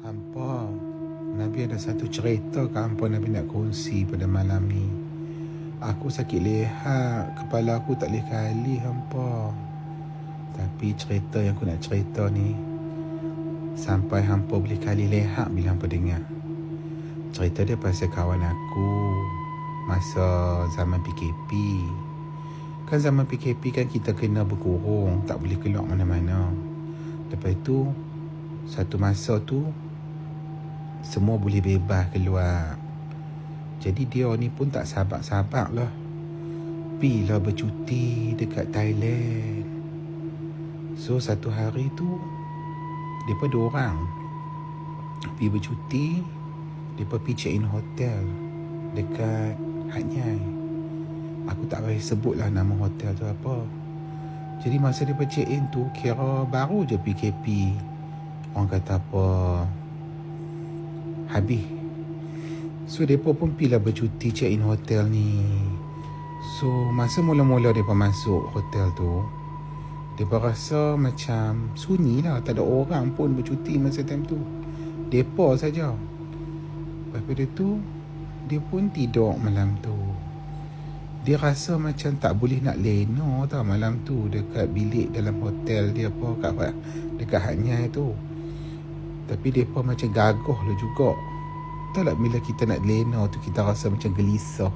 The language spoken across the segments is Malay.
Hampa, Nabi ada satu cerita ke hampa Nabi nak kongsi pada malam ni. Aku sakit leher, kepala aku tak boleh kali hampa. Tapi cerita yang aku nak cerita ni sampai hampa boleh kali leher bila hampa dengar. Cerita dia pasal kawan aku masa zaman PKP. Kan zaman PKP kan kita kena berkurung, tak boleh keluar mana-mana. Lepas tu, satu masa tu semua boleh bebas keluar. Jadi dia ni pun tak sabar-sabar lah, pergilah bercuti dekat Thailand. So satu hari tu mereka dua orang pergi bercuti. Mereka pergi check in hotel dekat Hat Yai. Aku tak payah sebut lah nama hotel tu apa. Jadi masa mereka check in tu, kira baru je PKP, orang kata apa, habis. So mereka pun pergilah bercuti check in hotel ni. So masa mula-mula mereka masuk hotel tu, mereka rasa macam sunyi lah, tak ada orang pun bercuti masa time tu. Mereka saja. Lepas tu dia pun tidur malam tu. Dia rasa macam tak boleh nak lena tau malam tu dekat bilik dalam hotel dia apa dekat Hat Yai tu. Tapi mereka macam gagah lah juga. Tahu tak bila kita nak lena tu kita rasa macam gelisah.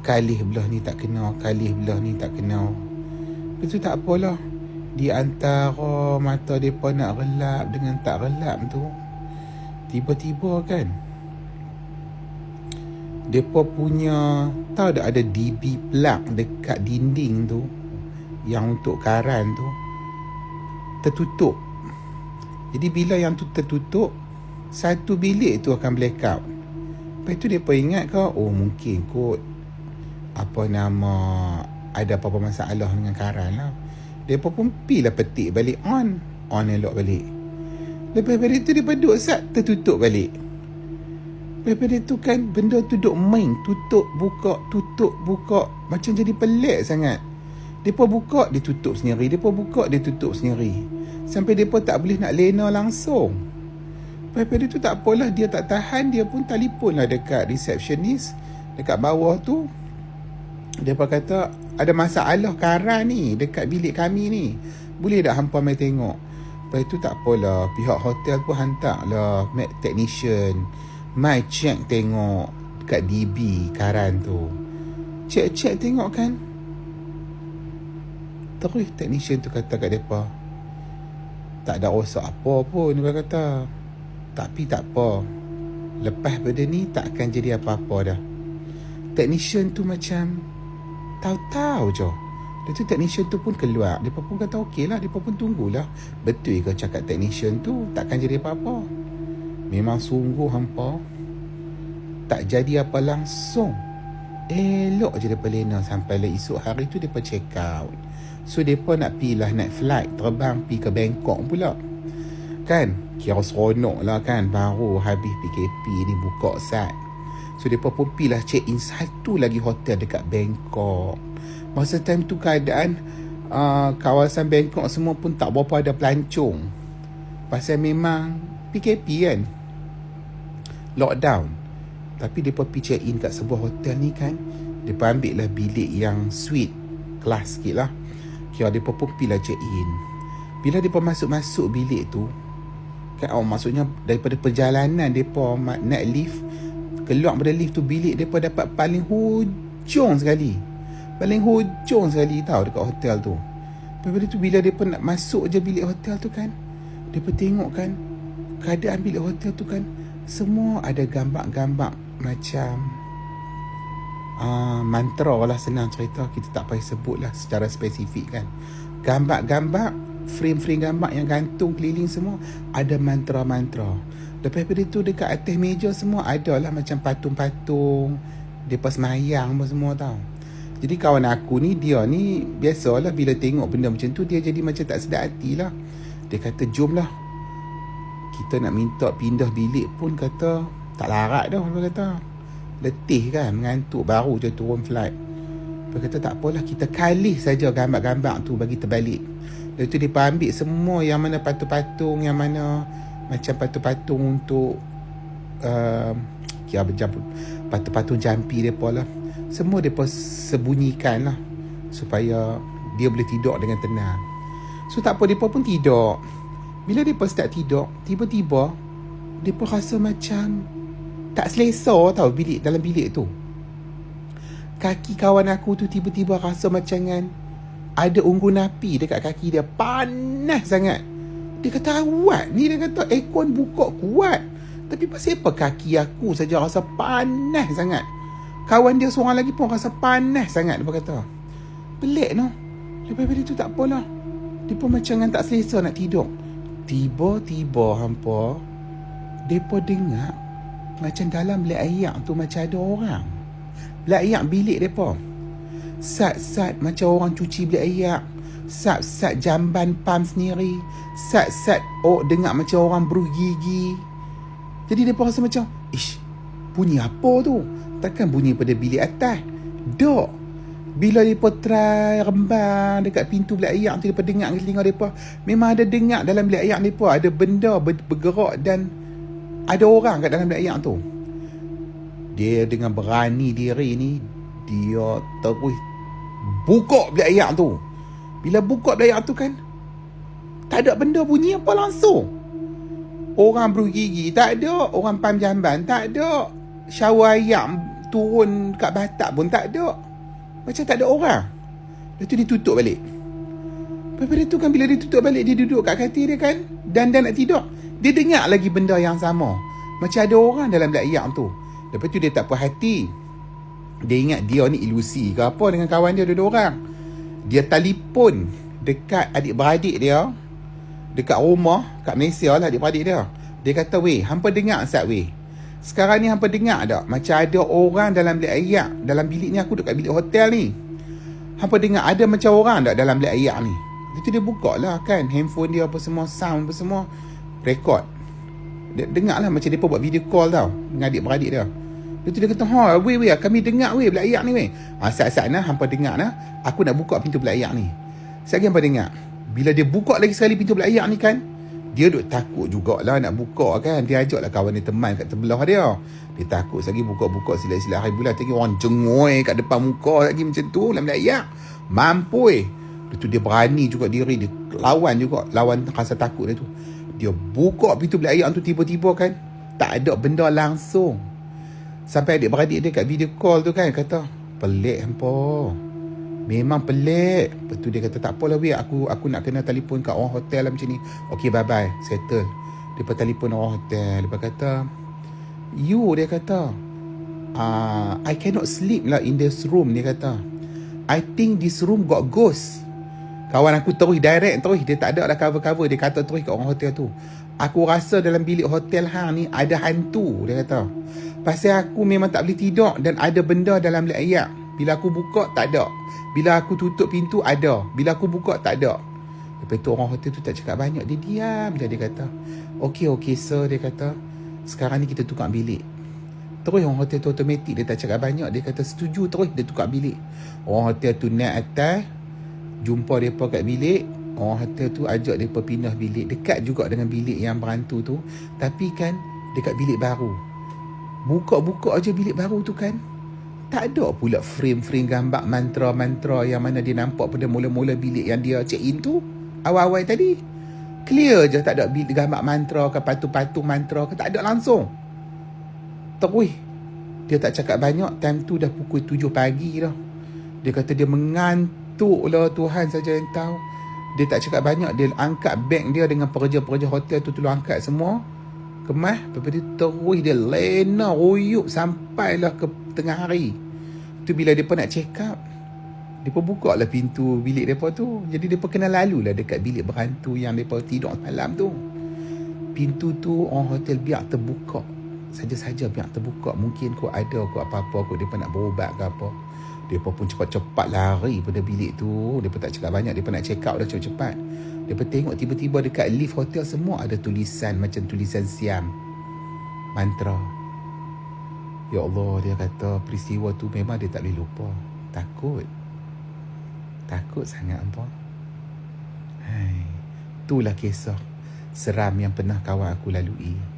Kalih belah ni tak kena, kalih belah ni tak kena. Lepas tu tak apalah. Di antara mata mereka nak relap dengan tak relap tu, tiba-tiba kan, mereka punya, tahu tak ada DB plug dekat dinding tu, yang untuk karan tu, tertutup. Jadi bila yang tu tertutup, satu bilik tu akan blackout. Lepas tu mereka ingat ke, oh mungkin kot apa nama, ada apa-apa masalah dengan karan lah. Mereka pun pergilah petik balik on elok balik. Lepas pada tu mereka duduk sat tertutup balik. Lepas pada tu kan benda tu duduk main, tutup buka, macam jadi pelik sangat. Mereka buka, dia tutup sendiri. Mereka buka, dia tutup sendiri. Sampai mereka tak boleh nak lena langsung. Lepas pada tu tak apalah, dia tak tahan, dia pun telefon lah dekat receptionist dekat bawah tu. Dia pun kata, ada masalah karan ni dekat bilik kami ni, boleh tak hampa mai tengok? Lepas tu tak apalah, pihak hotel pun hantar lah technician mai check tengok dekat DB karan tu. Check tengok kan, terus technician tu kata kat mereka, tak ada rosak apa pun. Dia kata, tapi tak apa, lepas pada ni tak akan jadi apa-apa dah. Technician tu macam tahu-tahu je. Lepas tu technician tu pun keluar. Dia pun kata okey lah, dia pun tunggulah. Betul ke cakap technician tu takkan jadi apa-apa. Memang sungguh hampa, tak jadi apa langsung. Elok je mereka lena sampai lah esok hari tu mereka check out. So mereka nak pergi lah naik flight terbang pergi ke Bangkok pula. Kan kira seronok lah kan, baru habis PKP ni buka sat. So mereka pun pergi lah check in satu lagi hotel dekat Bangkok. Masa time tu keadaan kawasan Bangkok semua pun tak berapa ada pelancong. Pasal memang PKP kan, lockdown. Tapi mereka pergi check in kat sebuah hotel ni kan, mereka ambil lah bilik yang suite kelas sikit lah. Kira mereka pun pergi lah check in. Bila mereka masuk bilik tu kan, maksudnya daripada perjalanan mereka naik lift, keluar pada lift tu, bilik mereka dapat paling hujung sekali tau dekat hotel tu. Lepas tu bila mereka nak masuk je bilik hotel tu kan, mereka tengok kan keadaan bilik hotel tu kan, semua ada gambar-gambar macam mantra lah, senang cerita, kita tak payah sebut lah secara spesifik kan. Gambar-gambar, frame-frame gambar yang gantung keliling semua ada mantra-mantra. Lepas pada tu dekat atas meja semua ada lah macam patung-patung, mereka semayang apa semua tau. Jadi kawan aku ni, dia ni biasalah bila tengok benda macam tu, dia jadi macam tak sedap hati lah. Dia kata, jom lah, kita nak minta pindah bilik pun kata tak larat dah. Dia kata letih kan, mengantuk, baru je turun flight. Dia kata tak apalah, kita kalih saja gambar-gambar tu bagi terbalik. Lepas tu dia ambil semua yang mana patung-patung, yang mana macam patung-patung untuk kira patung-patung jampi mereka lah. Semua mereka sembunyikan lah supaya dia boleh tidur dengan tenang. So tak apa, mereka pun tidur. Bila mereka start tidur, tiba-tiba mereka rasa macam tak selesa tau dalam bilik tu. Kaki kawan aku tu tiba-tiba rasa macam kan ada unggun api dekat kaki dia. Panas sangat. Dia kata awak ni, dia kata aircon buka kuat, tapi pasal apa kaki aku saja rasa panas sangat. Kawan dia seorang lagi pun rasa panas sangat. Dia kata pelik no. Lepas tu tak apalah, dia pun macam kan tak selesa nak tidur. Tiba-tiba hampa depa dengar macam dalam bilik air tu macam ada orang. Bilik air bilik depa. Sat-sat macam orang cuci bilik air. Sat-sat jamban pam sendiri. Sat-sat dengar macam orang beruh gigi. Jadi depa rasa macam, ish, bunyi apa tu? Takkan bunyi pada bilik atas? Dok. Bila depa try rembang dekat pintu bilik air tu, depa dengar dengan telinga depa, memang ada dengar dalam bilik air depa ada benda bergerak dan ada orang kat dalam bilik air tu. Dia dengan berani diri ni, dia terus buka bilik air tu. Bila buka bilik air tu kan, tak ada benda bunyi apa langsung. Orang beruh gigi tak ada, orang pam jamban tak ada, shower ayam turun kat batak pun tak ada. Macam tak ada orang. Lepas tu dia tutup balik. Lepas tu kan bila dia tutup balik, dia duduk kat katil dia kan, dan nak tidur. Dia dengar lagi benda yang sama. Macam ada orang dalam bilik air tu. Lepas tu dia tak puas hati. Dia ingat dia ni ilusi ke apa dengan kawan dia dua orang. Dia telefon dekat adik-beradik dia dekat rumah kat Malaysia lah, adik-beradik dia. Dia kata, weh, hampa dengar Ustaz weh, sekarang ni hampa dengar tak macam ada orang dalam bilik air, dalam bilik ni, aku dekat bilik hotel ni. Hampa dengar ada macam orang tak dalam bilik air ni? Itu dia buka lah kan handphone dia apa semua, sound apa semua, record. Dia dengar lah macam dia buat video call tau dengan adik-beradik dia. Lepas tu dia kata, weh, kami dengar weh bilik air ni weh. Saat-saat nah hampa dengar nah, aku nak buka pintu bilik air ni. Sekali hampa dengar, bila dia buka lagi sekali pintu bilik air ni kan, dia duk takut jugalah nak buka kan. Dia ajak lah kawan dia teman kat sebelah dia. Dia takut lagi buka-buka silap-silap hari bulan. Tadi orang jengoi kat depan muka lagi macam tu dalam bilik air. Mampu Lepas tu dia berani juga diri. Dia lawan juga. Lawan rasa takut dia tu. Dia buka pintu bilik air tu tiba-tiba kan, tak ada benda langsung. Sampai adik-beradik dia kat video call tu kan kata, pelik hampa. Memang pelik. Lepas tu dia kata, tak apalah weh, aku nak kena telefon kat orang hotel lah macam ni. Okay, bye-bye, settle. Dia pun telefon orang hotel. Dia kata, dia kata, I cannot sleep lah in this room. Dia kata, I think this room got ghost. Kawan aku terus direct, dia tak ada lah cover-cover. Dia kata terus kat orang hotel tu, aku rasa dalam bilik hotel hang ni ada hantu. Dia kata, pasal aku memang tak boleh tidur dan ada benda dalam bilik air. Bila aku buka tak ada, bila aku tutup pintu ada, bila aku buka tak ada. Lepas tu orang hotel tu tak cakap banyak. Dia diam je. Dia kata, Okay sir. Dia kata, sekarang ni kita tukar bilik. Terus orang hotel tu automatik. Dia tak cakap banyak. Dia kata setuju. Terus dia tukar bilik. Orang hotel tu naik atas, jumpa mereka kat bilik. Orang hotel tu ajak mereka pindah bilik. Dekat juga dengan bilik yang berhantu tu, tapi kan dekat bilik baru. Buka-buka aja bilik baru tu kan, tak ada pula frame-frame gambar mantra-mantra yang mana dia nampak pada mula-mula bilik yang dia check in tu. Awal-awal tadi clear je, tak ada gambar mantra ke patung-patung mantra ke, tak ada langsung. Terus dia tak cakap banyak. Time tu dah pukul 7 pagi dah. Dia kata dia mengantuk lah, Tuhan saja yang tahu. Dia tak cakap banyak. Dia angkat beg dia dengan pekerja-pekerja hotel tu, tolong angkat semua, kemas. Lepas dia terus dia lena royuk sampailah ke tengah hari. Tu bila dia pun nak check up, dia pun buka lah pintu bilik mereka tu. Jadi dia pun kena lalu lah dekat bilik berhantu yang mereka tidur malam tu. Pintu tu orang hotel biar terbuka saja-saja, biar terbuka. Mungkin kau ada kau apa-apa, kau mereka nak berubat ke apa. Mereka pun cepat-cepat lari pada bilik tu. Mereka tak cakap banyak, mereka nak check out dah cepat-cepat. Mereka tengok tiba-tiba dekat lift hotel semua ada tulisan macam tulisan Siam, mantra. Ya Allah, dia kata peristiwa tu memang dia tak boleh lupa. Takut sangat apa. Itulah kisah seram yang pernah kawan aku lalui.